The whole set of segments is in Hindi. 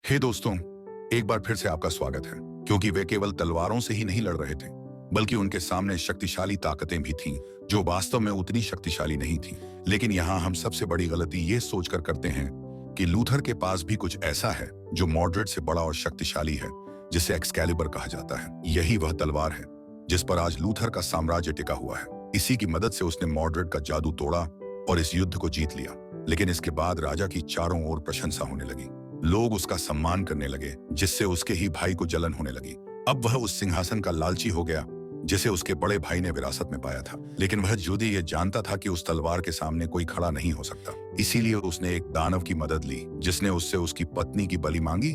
हे दोस्तों, एक बार फिर से आपका स्वागत है। क्योंकि वे केवल तलवारों से ही नहीं लड़ रहे थे, बल्कि उनके सामने शक्तिशाली ताकतें भी थीं, जो वास्तव में उतनी शक्तिशाली नहीं थीं। लेकिन यहाँ हम सबसे बड़ी गलती ये सोचकर करते हैं कि लूथर के पास भी कुछ ऐसा है जो मॉर्ड्रेड से बड़ा और शक्तिशाली है, जिसे एक्सकैलिबर कहा जाता है। यही वह तलवार है जिस पर आज लूथर का साम्राज्य टिका हुआ है। इसी की मदद से उसने मॉर्ड्रेड का जादू तोड़ा और इस युद्ध को जीत लिया। लेकिन इसके बाद राजा की चारों ओर प्रशंसा होने लगी। लोग उसका सम्मान करने लगे, जिससे उसके ही भाई को जलन होने लगी। अब वह उस सिंहासन का लालची हो गया जिसे उसके बड़े भाई ने विरासत में पाया था। लेकिन वह जुदी ये जानता था कि उस तलवार के सामने कोई खड़ा नहीं हो सकता। इसीलिए उसने एक दानव की मदद ली, जिसने उससे उसकी पत्नी की बलि मांगी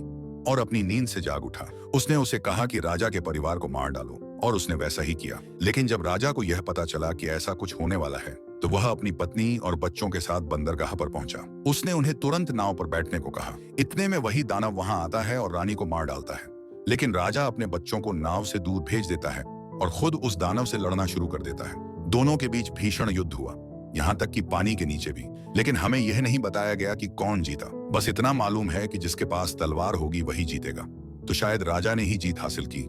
और अपनी नींद से जाग उठा। उसने उसे कहा कि राजा के परिवार को मार डालो, और उसने वैसा ही किया। लेकिन जब राजा को यह पता चला कि ऐसा कुछ होने वाला है, तो वह अपनी पत्नी और बच्चों के साथ बंदरगाह पर पहुंचा। उसने उन्हें तुरंत नाव पर बैठने को कहा। इतने में वही दानव वहां आता है और रानी को मार डालता है। लेकिन राजा अपने बच्चों को नाव से दूर भेज देता है और खुद उस दानव से लड़ना शुरू कर देता है। दोनों के बीच भीषण युद्ध हुआ, यहाँ तक कि पानी के नीचे भी। लेकिन हमें यह नहीं बताया गया कि कौन जीता। बस इतना मालूम है कि जिसके पास तलवार होगी वही जीतेगा। तो शायद राजा ने ही जीत हासिल की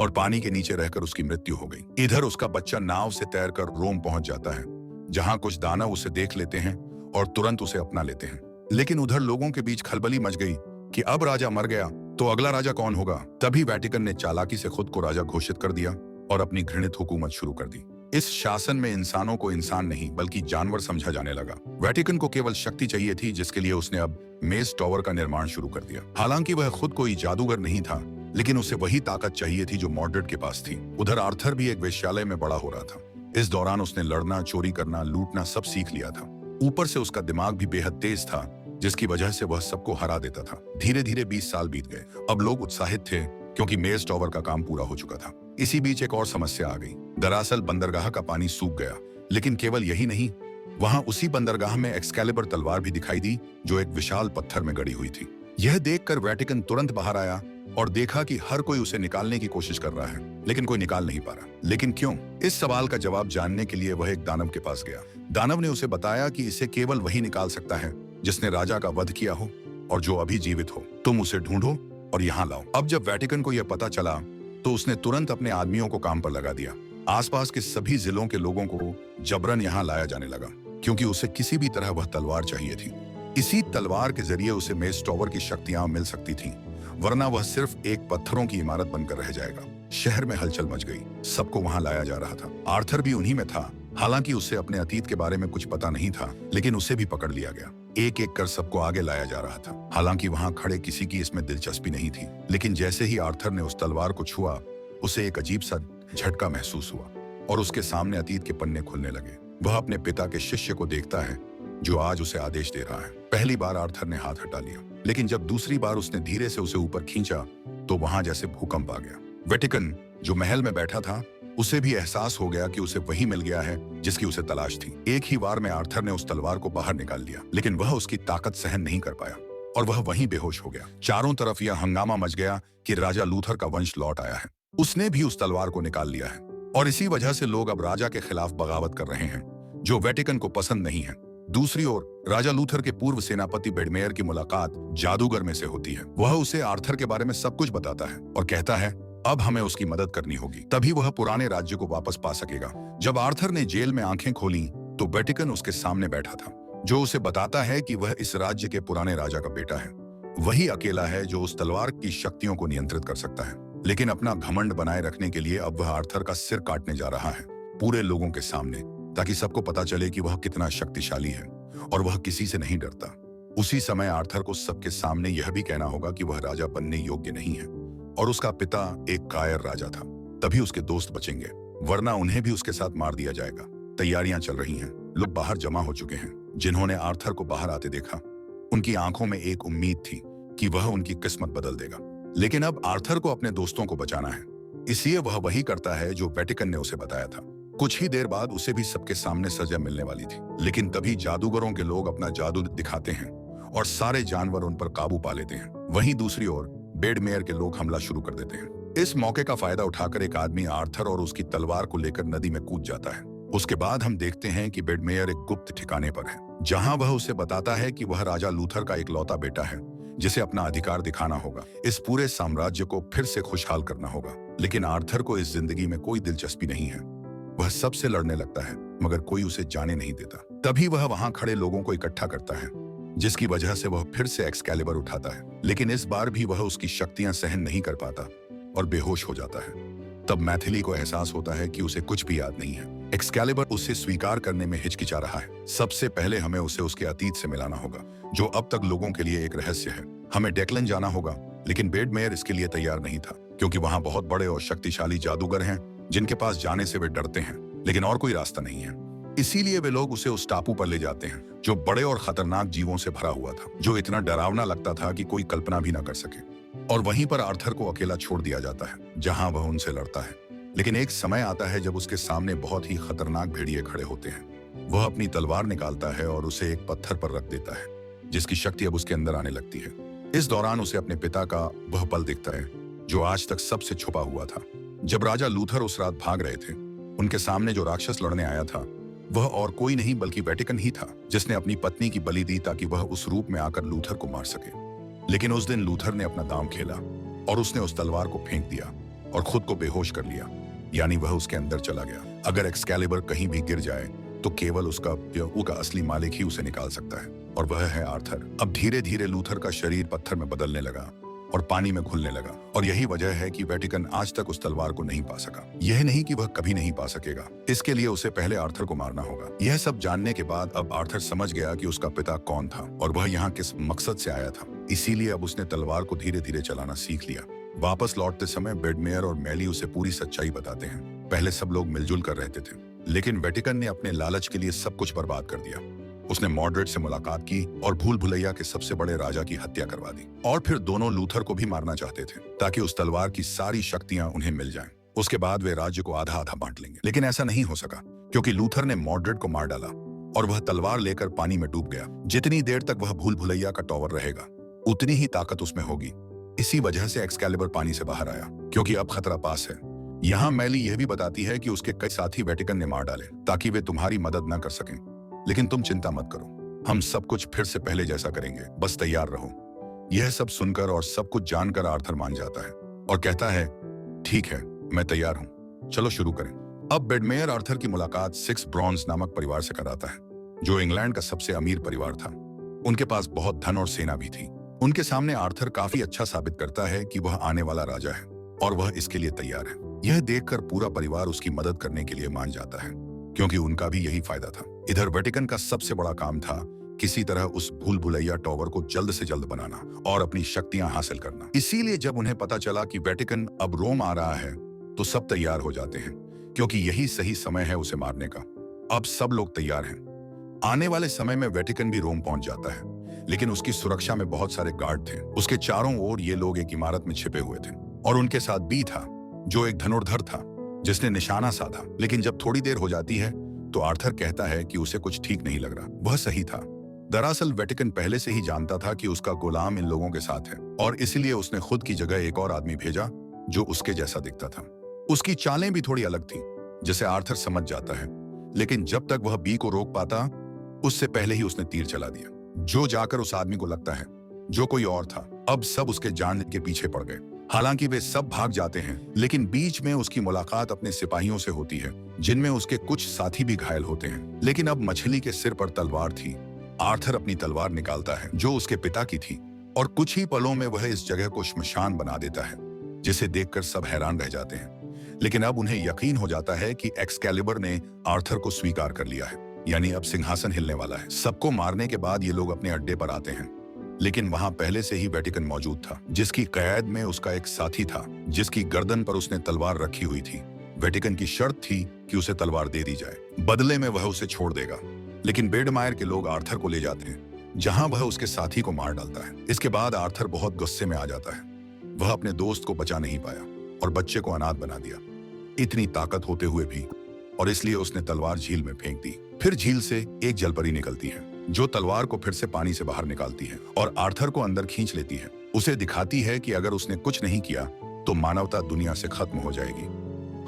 और पानी के नीचे रहकर उसकी मृत्यु हो गई। इधर उसका बच्चा नाव से तैरकर रोम पहुंच जाता है, जहां कुछ दानव उसे देख लेते हैं और तुरंत उसे अपना लेते हैं। लेकिन उधर लोगों के बीच खलबली मच गई कि अब राजा मर गया तो अगला राजा कौन होगा। तभी वेटिकन ने चालाकी से खुद को राजा घोषित कर दिया और अपनी घृणित हुकूमत शुरू कर दी। इस शासन में इंसानों को इंसान नहीं बल्कि जानवर समझा जाने लगा। वेटिकन को केवल शक्ति चाहिए थी, जिसके लिए उसने अब मेज टॉवर का निर्माण शुरू कर दिया। हालांकि वह खुद कोई जादूगर नहीं था, लेकिन उसे वही ताकत चाहिए थी जो मॉर्ड्रेड के पास थी। उधर आर्थर भी एक वेश्यालय में बड़ा हो रहा था। इस दौरान उसने लड़ना, चोरी करना, लूटना सब सीख लिया था। ऊपर से उसका दिमाग भी बेहद तेज था, जिसकी वजह से वह सबको हरा देता था। धीरे धीरे 20 साल बीत गए। अब लोग उत्साहित थे क्योंकि मेज टॉवर का काम पूरा हो चुका था। इसी बीच एक और समस्या आ गई। दरअसल बंदरगाह का पानी सूख गया। लेकिन केवल यही नहीं, वहां उसी बंदरगाह में एक्सकैलिबर तलवार भी दिखाई दी, जो एक विशाल पत्थर में गड़ी हुई थी। यह देखकर वेटिकन तुरंत बाहर आया और देखा कि हर कोई उसे निकालने की कोशिश कर रहा है, लेकिन कोई निकाल नहीं पा रहा। लेकिन क्यों? इस सवाल का जवाब जानने के लिए वह एक दानव के पास गया। दानव ने उसे बताया कि इसे केवल वही निकाल सकता है जिसने राजा का वध किया हो और जो अभी जीवित हो। तुम उसे ढूंढो और यहाँ लाओ। अब जब वेटिकन को यह पता चला तो उसने तुरंत अपने आदमियों को काम पर लगा दिया। आसपास के सभी जिलों के लोगों को जबरन यहाँ लाया जाने लगा, क्योंकि उसे किसी भी तरह वह तलवार चाहिए थी। इसी तलवार के जरिए उसे मेज टॉवर की शक्तियां मिल सकती थीं, वरना वह सिर्फ एक पत्थरों की इमारत बनकर रह जाएगा। शहर में हलचल मच गई। सबको वहां लाया जा रहा था। आर्थर भी उन्हीं में था। हालांकि उसे अपने अतीत के बारे में कुछ पता नहीं था, लेकिन उसे भी पकड़ लिया गया। एक एक कर सबको आगे लाया जा रहा था। हालांकि वहां खड़े किसी की इसमें दिलचस्पी नहीं थी। लेकिन जैसे ही आर्थर ने उस तलवार को छुआ, उसे एक अजीब सा झटका महसूस हुआ और उसके सामने अतीत के पन्ने खुलने लगे। वह अपने पिता के शिष्य को देखता है, जो आज उसे आदेश दे रहा है। पहली बार आर्थर ने हाथ हटा लिया, लेकिन जब दूसरी बार उसने धीरे से उसे ऊपर खींचा तो वहां जैसे भूकंप आ गया। वेटिकन, जो महल में बैठा था, उसे भी एहसास हो गया कि उसे वही मिल गया है जिसकी उसे तलाश थी। एक ही वार में आर्थर ने उस तलवार को बाहर निकाल लिया, लेकिन वह उसकी ताकत सहन नहीं कर पाया और वह वहीं बेहोश हो गया। चारों तरफ यह हंगामा मच गया कि राजा लूथर का वंश लौट आया है। उसने भी उस तलवार को निकाल लिया है और इसी वजह से लोग अब राजा के खिलाफ बगावत कर रहे हैं, जो वेटिकन को पसंद नहीं है। दूसरी ओर राजा लूथर के पूर्व सेनापति बेडमेयर की मुलाकात जादूगर में से होती है। वह उसे आर्थर के बारे में सब कुछ बताता है और कहता है अब हमें उसकी मदद करनी होगी, तभी वह पुराने राज्य को वापस पा सकेगा। जब आर्थर ने जेल में आंखें खोली तो वेटिकन उसके सामने बैठा था, जो उसे बताता है कि वह इस राज्य के पुराने राजा का बेटा है। वही अकेला है जो उस तलवार की शक्तियों को नियंत्रित कर सकता है। लेकिन अपना घमंड बनाए रखने के लिए अब वह आर्थर का सिर काटने जा रहा है, पूरे लोगों के सामने, ताकि सबको पता चले कि वह कितना शक्तिशाली है और वह किसी से नहीं डरता। उसी समय आर्थर को सबके सामने यह भी कहना होगा कि वह राजा बनने योग्य नहीं है और उसका पिता एक कायर राजा था। तभी उसके दोस्त बचेंगे, वरना उन्हें भी उसके साथ मार दिया जाएगा। तैयारियां चल रही हैं। लोग बाहर जमा हो चुके हैं। जिन्होंने आर्थर को बाहर आते देखा, उनकी आंखों में एक उम्मीद थी कि वह उनकी किस्मत बदल देगा। लेकिन अब आर्थर को अपने दोस्तों को बचाना है, इसलिए वह वही करता है जो वेटिकन ने उसे बताया था। कुछ ही देर बाद उसे भी सबके सामने सजा मिलने वाली थी। लेकिन तभी जादूगरों के लोग अपना जादू दिखाते हैं और सारे जानवर उन पर काबू पा लेते हैं। वहीं दूसरी ओर बेडमेयर के लोग हमला शुरू कर देते हैं। इस मौके का फायदा उठाकर एक आदमी आर्थर और उसकी तलवार को लेकर नदी में कूद जाता है। उसके बाद हम देखते हैं कि बेडमेयर एक गुप्त ठिकाने पर है, जहां वह उसे बताता है कि वह राजा लूथर का इकलौता बेटा है, जिसे अपना अधिकार दिखाना होगा। इस पूरे साम्राज्य को फिर से खुशहाल करना होगा। लेकिन आर्थर को इस जिंदगी में कोई दिलचस्पी नहीं है। वह सबसे लड़ने लगता है, मगर कोई उसे जाने नहीं देता। तभी वह वहां खड़े लोगों को इकट्ठा करता है, जिसकी वजह से वह फिर से एक्सकैलिबर उठाता है। लेकिन इस बार भी वह उसकी शक्तियां सहन नहीं कर पाता और बेहोश हो जाता है। तब मैथिली को एहसास होता है कि उसे कुछ भी याद नहीं है। एक्सकैलिबर उसे स्वीकार करने में हिचकिचा रहा है। सबसे पहले हमें उसे उसके अतीत से मिलाना होगा, जो अब तक लोगों के लिए एक रहस्य है। हमें डेक्लन जाना होगा, लेकिन बेडमेयर इसके लिए तैयार नहीं था, क्योंकि वहां बहुत बड़े और शक्तिशाली जादूगर हैं जिनके पास जाने से वे डरते हैं, लेकिन और कोई रास्ता नहीं है। इसीलिए वे लोग उसे उस टापू पर ले जाते हैं, जो बड़े और खतरनाक जीवों से भरा हुआ था, जो इतना डरावना लगता था कि कोई कल्पना भी ना कर सके। और वहीं पर आर्थर को अकेला छोड़ दिया जाता है, जहां वह उनसे लड़ता है। लेकिन एक समय आता है जब उसके सामने बहुत ही खतरनाक भेड़िए खड़े होते हैं। वह अपनी तलवार निकालता है और उसे एक पत्थर पर रख देता है, जिसकी शक्ति अब उसके अंदर आने लगती है। इस दौरान उसे अपने पिता का वह पल दिखता है, जो आज तक सबसे छुपा हुआ था। जब राजा लूथर उस रात भाग रहे थे, उनके सामने जो राक्षस लड़ने आया था, वह और कोई नहीं बल्कि वेटिकन ही था, जिसने अपनी पत्नी की बलि दी ताकि वह उस रूप में आकर लूथर को मार सके। लेकिन उस दिन लूथर ने अपना दांव खेला और उसने उस तलवार को फेंक दिया और खुद को बेहोश कर लिया, यानी वह उसके अंदर चला गया। अगर एक्सकैलिबर कहीं भी गिर जाए तो केवल उसका असली मालिक ही उसे निकाल सकता है, और वह है आर्थर। अब धीरे धीरे लूथर का शरीर पत्थर में बदलने लगा और पानी में घुलने लगा, और यही वजह है कि वेटिकन आज तक उस तलवार को नहीं पा सका। यह नहीं कि वह कभी नहीं पा सकेगा, इसके लिए उसे पहले आर्थर को मारना होगा। यह सब जानने के बाद अब आर्थर समझ गया कि उसका पिता कौन था और वह यहाँ किस मकसद से आया था। इसीलिए अब उसने तलवार को धीरे धीरे चलाना सीख लिया। वापस लौटते समय बेडमेयर और मैली उसे पूरी सच्चाई बताते हैं। पहले सब लोग मिलजुल कर रहते थे, लेकिन वेटिकन ने अपने लालच के लिए सब कुछ बर्बाद कर दिया। उसने मॉडरेट से मुलाकात की और भूल भुलैया के सबसे बड़े राजा की हत्या करवा दी, और फिर दोनों लूथर को भी मारना चाहते थे ताकि उस तलवार की सारी शक्तियां उन्हें मिल जाएं। उसके बाद वे राज्य को आधा आधा बांट लेंगे। लेकिन ऐसा नहीं हो सका, क्योंकि लूथर ने मॉडरेट को मार डाला और वह तलवार लेकर पानी में डूब गया। जितनी देर तक वह भूल भुलैया का टॉवर रहेगा, उतनी ही ताकत उसमें होगी। इसी वजह से एक्सकैलिबर पानी से बाहर आया, क्योंकि अब खतरा पास है। यहाँ मैली यह भी बताती है कि उसके कई साथी वेटिकन ने मार डाले ताकि वे तुम्हारी मदद न कर सकें। लेकिन तुम चिंता मत करो, हम सब कुछ फिर से पहले जैसा करेंगे, बस तैयार रहो। यह सब सुनकर और सब कुछ जानकर आर्थर मान जाता है और कहता है, ठीक है, मैं तैयार हूं, चलो शुरू करें। अब बेडमेयर आर्थर की मुलाकात 6 ब्रॉन्ज नामक परिवार से कराता है, जो इंग्लैंड का सबसे अमीर परिवार था। उनके पास बहुत धन और सेना भी थी। उनके सामने आर्थर काफी अच्छा साबित करता है कि वह आने वाला राजा है और वह इसके लिए तैयार है। यह देखकर पूरा परिवार उसकी मदद करने के लिए मान जाता है, क्योंकि उनका भी यही फायदा था। इधर वेटिकन का सबसे बड़ा काम था किसी तरह उस भूल भुलैया टॉवर को जल्द से जल्द बनाना और अपनी शक्तियां हासिल करना। इसीलिए जब उन्हें पता चला कि वेटिकन अब रोम आ रहा है, तो सब तैयार हो जाते हैं, क्योंकि यही सही समय है उसे मारने का। अब सब लोग तैयार हैं। आने वाले समय में वेटिकन भी रोम पहुंच जाता है, लेकिन उसकी सुरक्षा में बहुत सारे गार्ड थे। उसके चारों ओर ये लोग एक इमारत में छिपे हुए थे, और उनके साथ बी था, जो एक धनुर्धर था, जिसने निशाना साधा। लेकिन जब थोड़ी देर हो जाती है, तो आर्थर कहता है कि उसे कुछ ठीक नहीं लग रहा। वह सही था। दरअसल वेटिकन पहले से ही जानता था कि उसका गुलाम इन लोगों के साथ है, और इसलिए उसने खुद की जगह एक और आदमी भेजा जो उसके जैसा दिखता था। उसकी चालें भी थोड़ी अलग थी, जिसे आर्थर समझ जाता है। लेकिन जब तक वह बी को रोक पाता, उससे पहले ही उसने तीर चला दिया, जो जाकर उस आदमी को लगता है जो कोई और था। अब सब उसके जान के पीछे पड़ गए। हालांकि वे सब भाग जाते हैं, लेकिन बीच में उसकी मुलाकात अपने सिपाहियों से होती है, जिनमें उसके कुछ साथी भी घायल होते हैं। लेकिन अब मछली के सिर पर तलवार थी। आर्थर अपनी तलवार निकालता है, जो उसके पिता की थी, और कुछ ही पलों में वह इस जगह को श्मशान बना देता है, जिसे देखकर सब हैरान रह जाते हैं। लेकिन अब उन्हें यकीन हो जाता है कि एक्सकैलिबर ने आर्थर को स्वीकार कर लिया है, यानी अब सिंहासन हिलने वाला है। सबको मारने के बाद ये लोग अपने अड्डे पर आते हैं, लेकिन वहां पहले से ही वेटिकन मौजूद था, जिसकी कैद में उसका एक साथी था, जिसकी गर्दन पर उसने तलवार रखी हुई थी। वेटिकन की शर्त थी कि उसे तलवार दे दी जाए, बदले में वह उसे छोड़ देगा। लेकिन बेडमायर के लोग आर्थर को ले जाते हैं, जहां वह उसके साथी को मार डालता है। इसके बाद आर्थर बहुत गुस्से में आ जाता है। वह अपने दोस्त को बचा नहीं पाया और बच्चे को अनाथ बना दिया, इतनी ताकत होते हुए भी, और इसलिए उसने तलवार झील में फेंक दी। फिर झील से एक जलपरी निकलती है, जो तलवार को फिर से पानी से बाहर निकालती है और आर्थर को अंदर खींच लेती है। उसे दिखाती है कि अगर उसने कुछ नहीं किया तो मानवता दुनिया से खत्म हो जाएगी।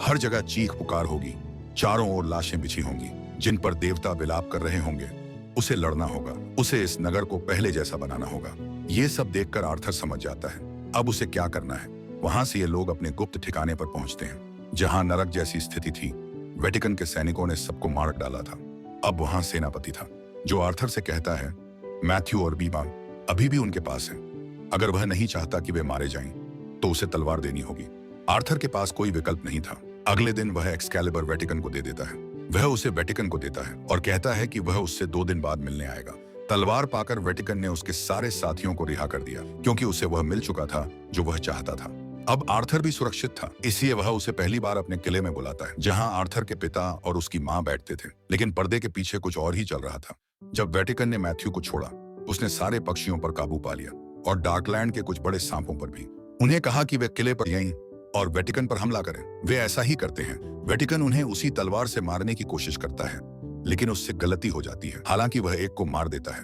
हर जगह चीख पुकार होगी, चारों ओर लाशें बिछी होंगी, जिन पर देवता विलाप कर रहे होंगे। उसे लड़ना होगा, उसे इस नगर को पहले जैसा बनाना होगा। ये सब देखकर आर्थर समझ जाता है अब उसे क्या करना है। वहां से ये लोग अपने गुप्त ठिकाने पर पहुंचते हैं जहां नरक जैसी स्थिति थी। वेटिकन के सैनिकों ने सबको मार डाला था। अब वहां सेनापति था जो आर्थर से कहता है मैथ्यू और बीबा अभी भी उनके पास है। अगर वह नहीं चाहता कि वे मारे जाएं, तो उसे तलवार देनी होगी। आर्थर के पास कोई विकल्प नहीं था। अगले दिन वह एक्सकैलिबर वेटिकन को दे देता है। वह उसे वेटिकन को देता है और कहता है कि वह उससे 2 दिन बाद मिलने आएगा। तलवार पाकर वेटिकन ने उसके सारे साथियों को रिहा कर दिया क्योंकि उसे वह मिल चुका था जो वह चाहता था। अब आर्थर भी सुरक्षित था, इसलिए वह उसे पहली बार अपने किले में बुलाता है जहां आर्थर के पिता और उसकी मां बैठते थे। लेकिन पर्दे के पीछे कुछ और ही चल रहा था। जब वेटिकन ने मैथ्यू को छोड़ा, उसने सारे पक्षियों पर काबू पा लिया और डार्कलैंड के कुछ बड़े सांपों पर भी। उन्हें कहा कि वे किले पर यहीं और वेटिकन पर हमला करें। वे ऐसा ही करते हैं। वेटिकन उन्हें उसी तलवार से मारने की कोशिश करता है, लेकिन उससे गलती हो जाती है। हालांकि वह एक को मार देता है,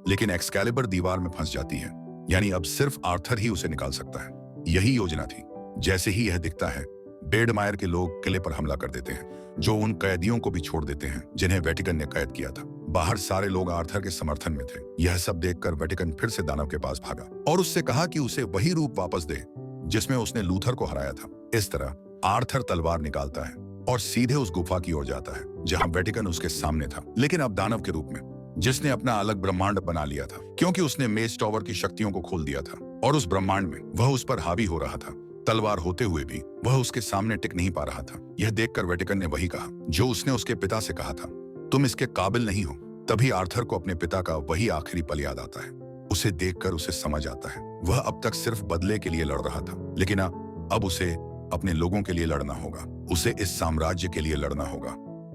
लेकिन एक्सकैलिबर दीवार में फंस जाती है। यानी अब सिर्फ आर्थर ही उसे निकाल सकता है। यही योजना थी। जैसे ही यह दिखता है, बेडमायर के लोग किले पर हमला कर देते हैं, जो उन कैदियों को भी छोड़ देते हैं जिन्हें वेटिकन ने कैद किया था। बाहर सारे लोग आर्थर के समर्थन में थे। यह सब देखकर वेटिकन फिर से दानव के पास भागा और उससे कहा कि उसे वही रूप वापस दे जिसमें उसने लूथर को हराया था। इस तरह आर्थर तलवार निकालता है और सीधे उस गुफा की ओर जाता है जहां वेटिकन उसके सामने था, लेकिन अब दानव के रूप में, जिसने अपना अलग ब्रह्मांड बना लिया था क्योंकि उसने मेज टॉवर की शक्तियों को खोल दिया था और उस ब्रह्मांड में वह उस पर हावी हो रहा था। तलवार होते हुए भी वह उसके सामने टिक नहीं पा रहा था। यह देखकर वेटिकन ने वही कहा जो उसने उसके पिता से कहा था, तुम इसके काबिल नहीं हो। तभी आर्थर को अपने पिता का वही आखिरी पल याद आता है। उसे देखकर उसे समझ आता है वह अब तक सिर्फ बदले के लिए लड़ रहा था, लेकिन अब उसे अपने लोगों के लिए लड़ना होगा। उसे इस साम्राज्य के लिए लड़ना होगा।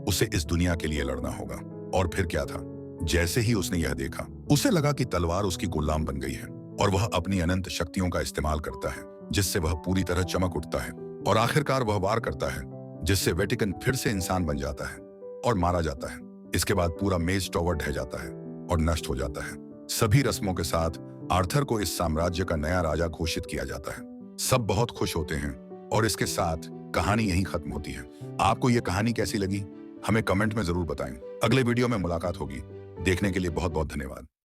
उसे इस दुनिया के लिए लड़ना होगा। और फिर क्या था, जैसे ही उसने यह देखा, उसे लगा कि तलवार उसकी गुलाम बन गई है और वह अपनी अनंत शक्तियों का इस्तेमाल करता है जिससे वह पूरी तरह चमक उठता है और आखिरकार वह वार करता है जिससे वेटिकन फिर से इंसान बन जाता है और मारा जाता है। इसके बाद पूरा मेज टॉवर ढह जाता है और नष्ट हो जाता है। सभी रस्मों के साथ आर्थर को इस साम्राज्य का नया राजा घोषित किया जाता है। सब बहुत खुश होते हैं और इसके साथ कहानी यहीं खत्म होती है। आपको यह कहानी कैसी लगी, हमें कमेंट में जरूर बताएं। अगले वीडियो में मुलाकात होगी। देखने के लिए बहुत बहुत धन्यवाद।